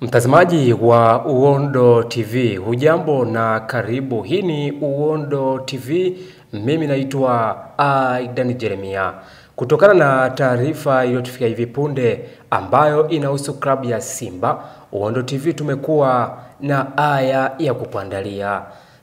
Mtazamaji wa Uondo TV, hujambo na karibu. Hii ni Uondo TV, mimi naitwa Aidan Jeremia. Kutokana na taarifa iliyotufika hivi punde ambayo inahusu klabu ya Simba, Uondo TV tumekuwa na haya ya kukuandalia.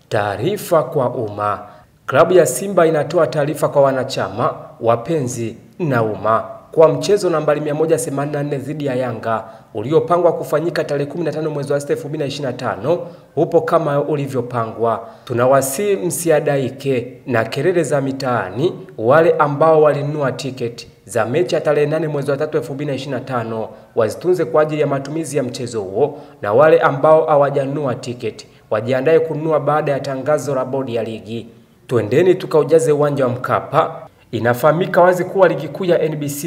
Taarifa kwa umma. Klabu ya Simba inatoa taarifa kwa wanachama, wapenzi na umma kwa mchezo nambari 184 dhidi ya Yanga uliopangwa kufanyika tarehe 15 mwezi wa 6 2025 upo kama ulivyopangwa. Tunawasihi msiadaike na kelele za mitaani. Wale ambao walinunua tiketi za mechi ya tarehe 8 mwezi wa 3 2025 wazitunze kwa ajili ya matumizi ya mchezo huo, na wale ambao hawajanunua tiketi wajiandae kununua baada ya tangazo la bodi ya ligi. Twendeni tukaujaze uwanja wa Mkapa. Inafahamika wazi kuwa ligi kuu ya NBC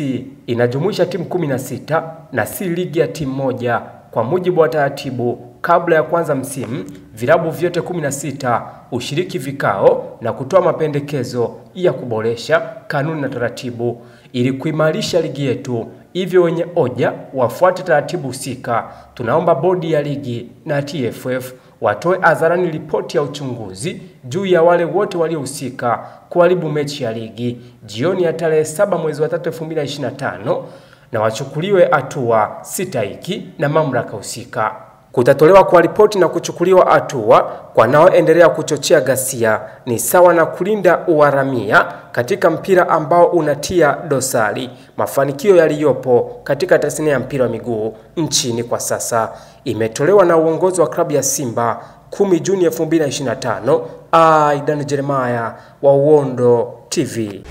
inajumuisha timu 16 na si ligi ya timu moja. Kwa mujibu wa taratibu, kabla ya kuanza msimu, vilabu vyote 16 ushiriki vikao na kutoa mapendekezo ya kuboresha kanuni na taratibu ili kuimarisha ligi yetu. Hivyo wenye hoja wafuate taratibu husika. Tunaomba bodi ya ligi na TFF watoe hadharani ripoti ya uchunguzi juu ya wale wote waliohusika kuharibu mechi ya ligi jioni ya tarehe 7 mwezi wa 3 2025 na wachukuliwe hatua stahiki na mamlaka husika. Kutatolewa kwa ripoti na kuchukuliwa hatua kwa naoendelea kuchochea ghasia ni sawa na kulinda uharamia katika mpira ambao unatia dosari mafanikio yaliyopo katika tasnia ya mpira wa miguu nchini kwa sasa. Imetolewa na uongozi wa klabu ya Simba 10 Juni 2025. Aidan Jeremia wa Uondo TV.